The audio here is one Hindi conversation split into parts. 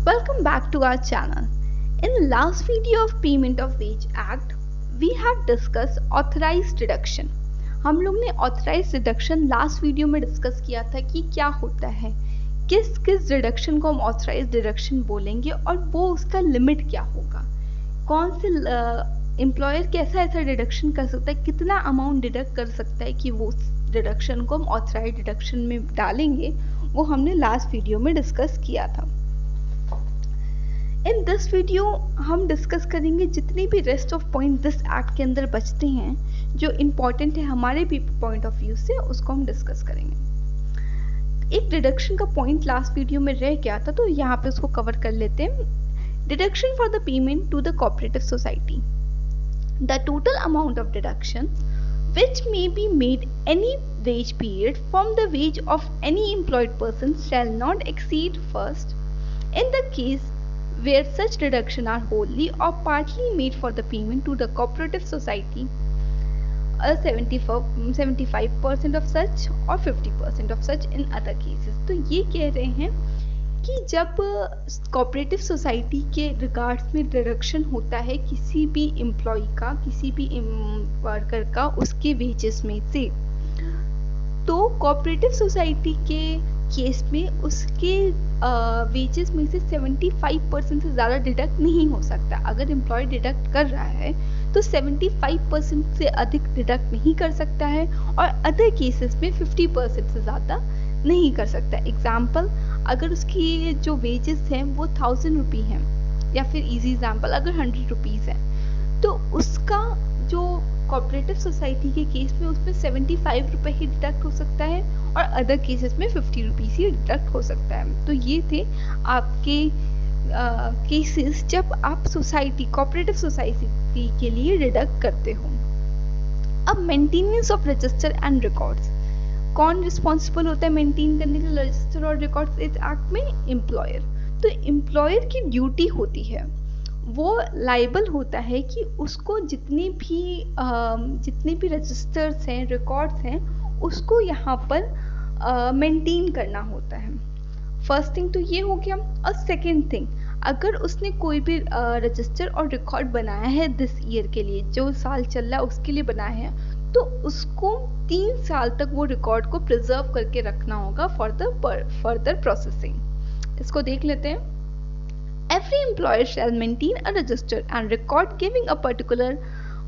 Welcome back to our channel. In the last video of Payment of Wage Act, we have discussed authorized deduction. हम लोग ने authorized deduction लास्ट वीडियो में डिस्कस किया था कि क्या होता है, किस किस डिडक्शन को हम authorized deduction बोलेंगे और वो उसका लिमिट क्या होगा, कौन से एम्प्लॉयर कैसा ऐसा डिडक्शन कर सकता है, कितना अमाउंट डिडक्ट कर सकता है कि वो डिडक्शन को हम ऑथराइज्ड डिडक्शन में डालेंगे, वो हमने लास्ट वीडियो में डिस्कस किया था. इन दिस वीडियो हम डिस्कस करेंगे जितने भी rest of point this act के अंदर बचते हैं जो इम्पोर्टेंट है हमारे भी पॉइंट ऑफ व्यू से, उसको हम डिस्कस करेंगे. एक डिडक्शन का पॉइंट लास्ट वीडियो में रह गया था तो यहाँ पे उसको कवर कर लेते हैं. Deduction for the payment to the cooperative society. The total amount of deduction which may be made any wage period from the wage of any employed person shall not exceed first, in the case where such deduction are wholly or partly made for the payment to the cooperative society, 75% of such or 50% of such in other cases. तो ये कह रहे हैं कि जब कोऑपरेटिव सोसाइटी के रिगार्ड्स में डिडक्शन होता है किसी भी एम्प्लॉय का, किसी भी वर्कर का उसके वेजेस में से, तो कोऑपरेटिव सोसाइटी के केस में उसके वेजेस में से 75% से ज़्यादा डिडक्ट नहीं हो सकता. अगर एम्प्लॉय डिडक्ट कर रहा है तो 75% से अधिक डिडक्ट नहीं कर सकता है और अदर केसेस में 50% से ज़्यादा नहीं कर सकता. एग्जाम्पल, अगर उसकी जो वेजेस हैं वो 1000 रुपी हैं, या फिर इजी एग्जाम्पल अगर 100 रुपीज़ है, तो उसका जो कोऑपरेटिव सोसाइटी के केस में उसमें 75 रुपये ही डिडक्ट हो सकता है और अदर केसेस में 50 रुपीज़ ही डिडक्ट हो सकता है. तो ये थे आपके केसेस जब आप सोसाइटी, कोऑपरेटिव सोसाइटी के लिए डिडक्ट करते हो. अब maintenance of register and records. कौन रिस्पॉन्सिबल होता है मेंटेन करने के लिए रजिस्टर और रिकॉर्ड्स इस एक्ट में? एम्प्लॉयर. तो एम्प्लॉयर की ड्यूटी होती है, वो लाइबल होता है कि उसको जितने भी रजिस्टर्स हैं, रिकॉर्ड्स हैं, उसको यहाँ पर मेंटेन करना होता है. फर्स्ट थिंग तो ये हो गया. और सेकेंड थिंग, अगर उसने कोई भी रजिस्टर और रिकॉर्ड बनाया है दिस ईयर के लिए, जो साल चल रहा है उसके लिए बनाया है, तो उसको 3 साल तक वो रिकॉर्ड को प्रिजर्व करके रखना होगा फॉर द फर्दर प्रोसेसिंग. इसको देख लेते हैं. Every employer shall maintain a register and record giving a particular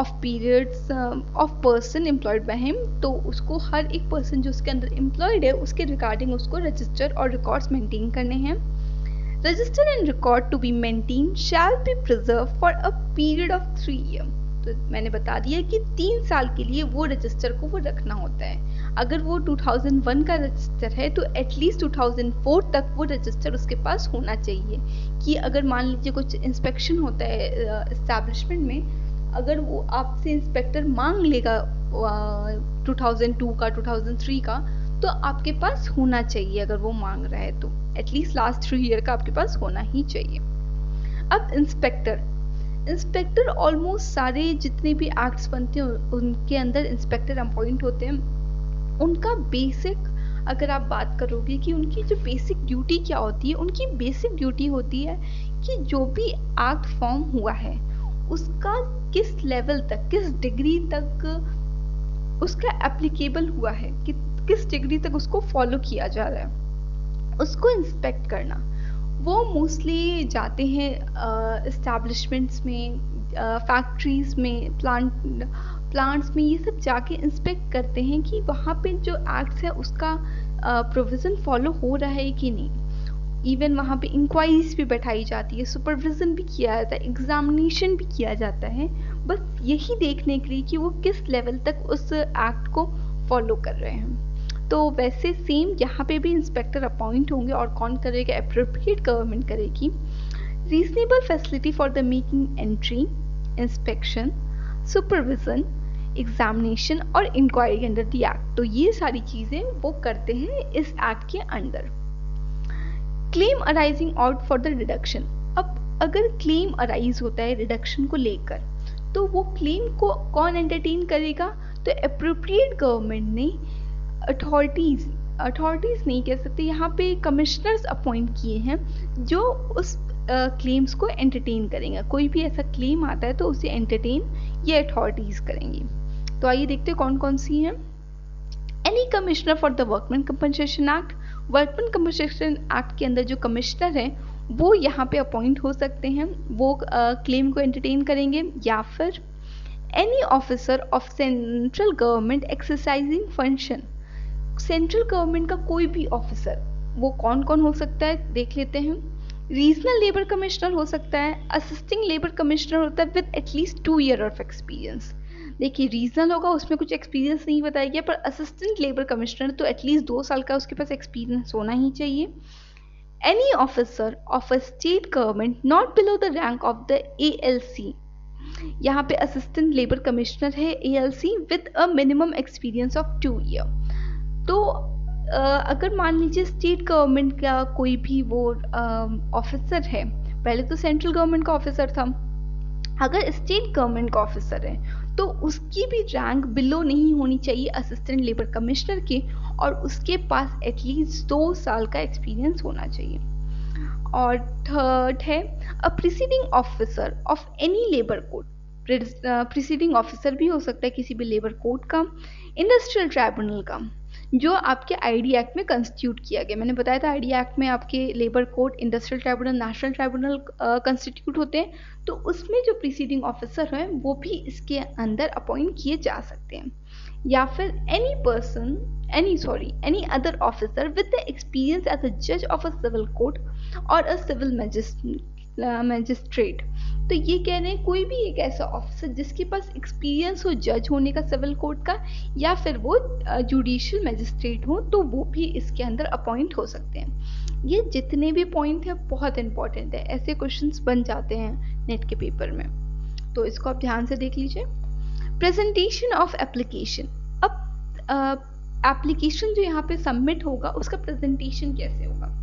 of periods of person employed by him. तो उसको हर एक पर्सन जो उसके अंदर एम्प्लॉयड है उसके रिगार्डिंग उसको रजिस्टर और रिकॉर्ड्स मेंटेन करने हैं. Register and record to be maintain shall be preserve for a period of 3 year. तो मैंने बता दिया कि 3 साल के लिए वो रजिस्टर को वो रखना होता है. अगर वो 2001 का रजिस्टर है तो एटलीस्ट 2004 तक वो रजिस्टर उसके पास होना चाहिए, कि अगर मान लीजिए कुछ इंस्पेक्शन होता है एस्टैब्लिशमेंट में, अगर वो आपसे इंस्पेक्टर मांग लेगा 2002 का, 2003 का, तो आपके पास होना चाहिए. अगर वो मांग रहा है तो एटलीस्ट लास्ट 3 ईयर का आपके पास होना ही चाहिए. अब इंस्पेक्टर ऑलमोस्ट सारे जितने भी एक्ट्स बनते हैं उनके अंदर इंस्पेक्टर अपॉइंट होते हैं. उनका बेसिक, अगर आप बात करोगे कि उनकी जो बेसिक ड्यूटी क्या होती है, उनकी बेसिक ड्यूटी होती है कि जो भी एक्ट फॉर्म हुआ है उसका किस लेवल तक, किस डिग्री तक उसका एप्लीकेबल हुआ है, कि किस डिग्री तक उसको फॉलो किया जा रहा है, उसको इंस्पेक्ट करना. वो मोस्टली जाते हैं इस्टेब्लिशमेंट्स में, फैक्ट्रीज में, प्लांट्स में, ये सब जाके इंस्पेक्ट करते हैं कि वहाँ पे जो एक्ट्स है उसका प्रोविज़न फॉलो हो रहा है कि नहीं. इवन वहाँ पे इंक्वायरीज भी बैठाई जाती है, सुपरविज़न भी किया जाता है, एग्जामिनेशन भी किया जाता है, बस यही देखने के लिए कि वो किस लेवल तक उस एक्ट को फॉलो कर रहे हैं. तो वैसे सेम यहाँ पे भी इंस्पेक्टर अपॉइंट होंगे. और कौन करेगा? एप्रोप्रिएट गवर्नमेंट करेगी. Reasonable facility for the making entry, inspection, supervision, examination और इंक्वायरी अंडर द एक्ट. तो ये सारी चीज़ें वो करते हैं इस एक्ट के under. Claim arising out for the deduction. अब अगर क्लेम अराइज होता है डिडक्शन को लेकर, तो वो क्लेम को कौन एंटरटेन करेगा? तो एप्रोप्रिएट गवर्नमेंट ने अथॉरिटीज़ अथॉरिटीज़ नहीं कह सकते, यहाँ पे कमिश्नर्स अपॉइंट किए हैं जो उस क्लेम्स को एंटरटेन करेंगे। कोई भी ऐसा क्लेम आता है तो उसे एंटरटेन ये अथॉरिटीज़ करेंगी। तो आइए देखते हैं कौन कौन सी हैं। Any commissioner for the workman compensation act, workman compensation act के अंदर जो कमिश्नर हैं वो यहाँ पे अपॉइंट हो सकते हैं, वो क्लेम को एंटरटेन करेंगे। या फिर any officer of central government exercising function, central government का कोई भी ऑफिसर, वो कौन कौन हो सकता है देख लेते हैं। रीजनल लेबर कमिश्नर हो सकता है, असिस्टिंग लेबर कमिश्नर होता है with at least 2 year of experience. देखिए रीजनल होगा उसमें कुछ एक्सपीरियंस नहीं बताया गया, पर असिस्टेंट लेबर कमिश्नर तो एटलीस्ट 2 साल का उसके पास एक्सपीरियंस होना ही चाहिए। Any officer of a state government not below the rank of the ALC, यहाँ पे असिस्टेंट लेबर कमिश्नर है ALC with a minimum experience of 2 year. तो अगर मान लीजिए स्टेट गवर्नमेंट का कोई भी वो ऑफिसर है, पहले तो सेंट्रल गवर्नमेंट का ऑफिसर था, अगर स्टेट गवर्नमेंट का ऑफिसर है तो उसकी भी रैंक बिलो नहीं होनी चाहिए असिस्टेंट लेबर कमिश्नर के, और उसके पास एटलीस्ट 2 साल का एक्सपीरियंस होना चाहिए। और थर्ड है a presiding officer of any labour code, presiding officer भी हो सकता है किसी भी लेबर कोड का, इंडस्ट्रियल ट्राइब्यूनल का, जो आपके आईडी एक्ट में कंस्टिट्यूट किया गया। मैंने बताया था आईडी एक्ट में आपके labour code, industrial tribunal, national tribunal constitute होते हैं, तो उसमें जो प्रीसीडिंग ऑफिसर हैं वो भी इसके अंदर अपॉइंट किए जा सकते हैं। या फिर any other officer with the experience as a जज ऑफ अ सिविल कोर्ट और अ सिविल मैजिस्ट्रेट। तो ये कह रहे हैं कोई भी एक ऐसा ऑफिसर जिसके पास एक्सपीरियंस हो जज होने का सिविल कोर्ट का, या फिर वो जुडिशियल मैजिस्ट्रेट हो, तो वो भी इसके अंदर अपॉइंट हो सकते हैं। ये जितने भी पॉइंट हैं बहुत इंपॉर्टेंट है, ऐसे क्वेश्चंस बन जाते हैं नेट के पेपर में, तो इसको आप ध्यान से देख लीजिए। प्रेजेंटेशन ऑफ एप्लीकेशन, अब एप्लीकेशन जो यहाँ पे सबमिट होगा उसका प्रेजेंटेशन कैसे होगा।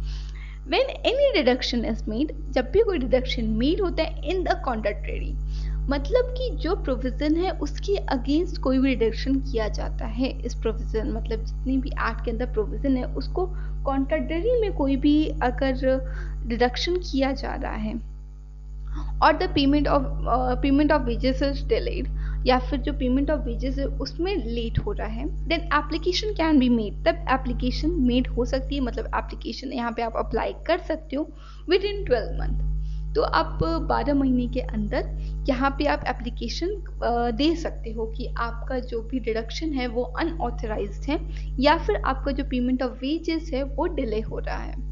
When any deduction is made, जब भी कोई डिडक्शन मेड होता है इन द कॉन्ट्रैक्टरी, मतलब कि जो प्रोविजन है उसके अगेंस्ट कोई भी डिडक्शन किया जाता है, इस प्रोविजन मतलब जितनी भी एक्ट के अंदर प्रोविजन है उसको कॉन्ट्रैक्टरी में कोई भी अगर डिडक्शन किया जा रहा है और the payment of wages is delayed, या फिर जो पेमेंट ऑफ वेजेस है उसमें लेट हो रहा है, then application can be made, तब एप्लीकेशन मेड हो सकती है, मतलब एप्लीकेशन यहाँ पे आप अप्लाई कर सकते हो विद इन 12 मंथ। तो आप 12 महीने के अंदर यहाँ पे आप एप्लीकेशन दे सकते हो कि आपका जो भी डिडक्शन है वो अनऑथराइज्ड है, या फिर आपका जो पेमेंट ऑफ वेजेस है वो डिले हो रहा है।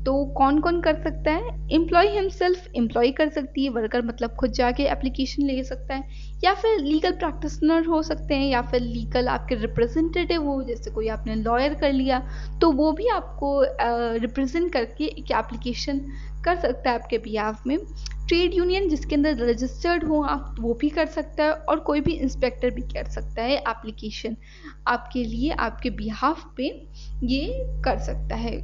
तो कौन कौन कर सकता है, एम्प्लॉय हिमसेल्फ, एम्प्लॉय कर सकती है, वर्कर मतलब खुद जाके एप्लीकेशन ले सकता है, या फिर लीगल प्रैक्टिशनर हो सकते हैं, या फिर लीगल आपके रिप्रेजेंटेटिव हो, जैसे कोई आपने लॉयर कर लिया तो वो भी आपको रिप्रेजेंट करके एक एप्लीकेशन कर सकता है आपके बिहाफ में। ट्रेड यूनियन जिसके अंदर रजिस्टर्ड हो आप, वो भी कर सकता है, और कोई भी इंस्पेक्टर भी कर सकता है एप्लीकेशन आपके लिए, आपके बिहाफ पे ये कर सकता है,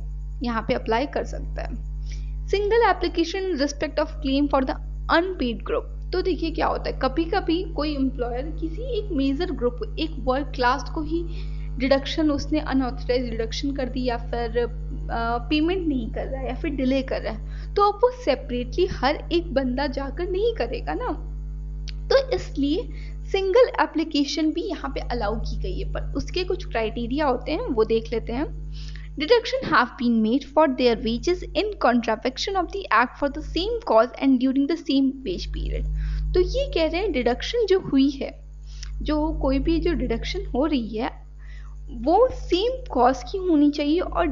यहाँ पे अप्लाई कर सकता है। Single application respect of claim for the unpaid group, तो देखिए क्या होता है, कभी कभी कोई एम्प्लॉयर किसी एक मेजर ग्रुप, एक वर्क क्लास को ही डिडक्शन उसने अनऑथराइज डिडक्शन कर दी, या फिर पेमेंट नहीं कर रहा है, या फिर डिले कर रहा है, तो अब वो सेपरेटली हर एक बंदा जाकर नहीं करेगा ना, तो इसलिए सिंगल एप्लीकेशन भी यहाँ पे अलाउ की गई है, पर उसके कुछ क्राइटेरिया होते हैं वो देख लेते हैं। Deduction have been made for their wages in contravention of the act for the same cause and during the same wage period। तो ये कह रहे हैं डिडक्शन जो हुई है, जो कोई भी जो डिडक्शन हो रही है वो सेम कॉज की होनी चाहिए और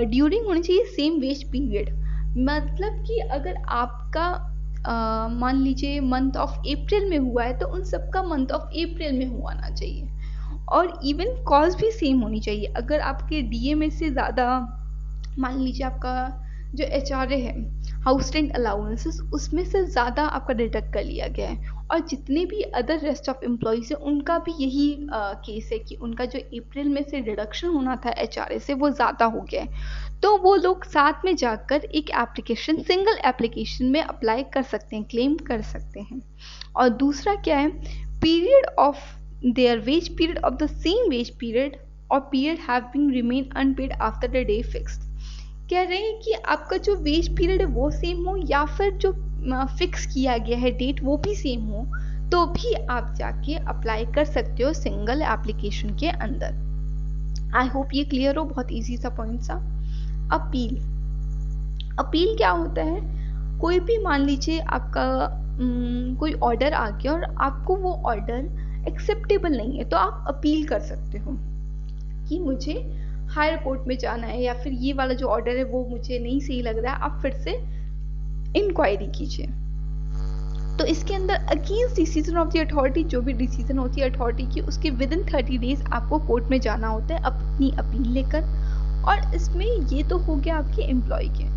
ड्यूरिंग होनी चाहिए सेम वेज पीरियड। मतलब कि अगर आपका मान लीजिए मंथ ऑफ अप्रैल में हुआ है तो उन सबका मंथ ऑफ अप्रैल में होना चाहिए, और इवन कॉज भी सेम होनी चाहिए। अगर आपके डीए में से ज़्यादा, मान लीजिए आपका जो HRA है, हाउस रेंट अलाउंसेस, उसमें से ज़्यादा आपका डिडक्ट कर लिया गया है, और जितने भी अदर रेस्ट ऑफ एम्प्लॉयज़ हैं उनका भी यही केस है कि उनका जो अप्रैल में से डिडक्शन होना था HRA से वो ज़्यादा हो गया है, तो वो लोग साथ में जाकर एक एप्लीकेशन, सिंगल एप्लीकेशन में अप्लाई कर सकते हैं, क्लेम कर सकते हैं। और दूसरा क्या है, period of their wage period of the same wage period or period have been remain unpaid after the day fixed। कह रहे हैं कि आपका जो वेज पीरियड है वो सेम हो या फिर जो फिक्स किया गया है डेट वो भी सेम हो, तो भी आप जाके अप्लाई कर सकते हो सिंगल एप्लीकेशन के अंदर। आई होप ये क्लियर हो, बहुत इजी सा पॉइंट सा। अपील, अपील क्या होता है, कोई भी मान लीजिए आपका कोई ऑर्डर आ गया और आपको वो ऑर्डर एक्सेप्टेबल नहीं है, तो आप अपील कर सकते हो कि मुझे हायर कोर्ट में जाना है या फिर ये वाला जो ऑर्डर है वो मुझे नहीं सही लग रहा है, आप फिर से इंक्वायरी कीजिए। तो इसके अंदर against decision of the authority, जो भी डिसीजन होती है अथॉरिटी की, उसके विद इन 30 डेज आपको कोर्ट में जाना होता है अपनी अपील लेकर। और इसमें ये तो हो गया आपके एम्प्लॉय के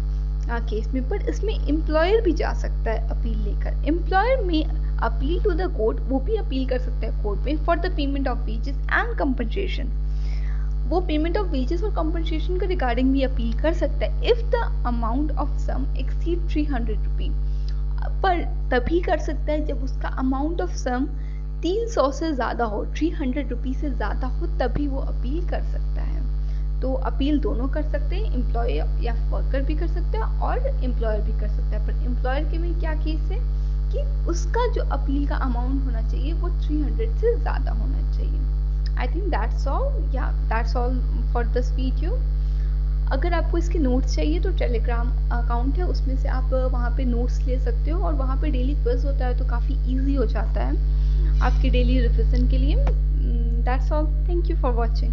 केस में, पर इसमें एम्प्लॉयर भी जा सकता है अपील लेकर। एम्प्लॉयर में अपील टू द कोर्ट, वो भी अपील कर सकता है कोर्ट में for the payment of wages and compensation. वो पेमेंट ऑफ वेजेस और कंपनसेशन के रिगार्डिंग भी अपील कर सकता है if the amount of sum exceed 300 rupee, पर तभी कर सकता है जब उसका अमाउंट ऑफ सम 300 से ज़्यादा हो, 300 रुपी से ज़्यादा हो, तभी वो अपील कर सकता है। तो अपील दोनों कर सकते हैं, एम्प्लॉय या वर्कर भी कर सकता है और एम्प्लॉयर भी कर सकता है। पर एम्प्लॉयर के में क्या केस है कि उसका जो अपील का अमाउंट होना चाहिए वो 300 से ज़्यादा होना चाहिए। आई थिंक दैट्स ऑल, या that's all for this video. अगर आपको इसके नोट्स चाहिए तो टेलीग्राम अकाउंट है, उसमें से आप वहाँ पे नोट्स ले सकते हो और वहाँ पे डेली क्विज होता है, तो काफ़ी इजी हो जाता है आपके डेली रिविजन के लिए। That's all, thank you for watching.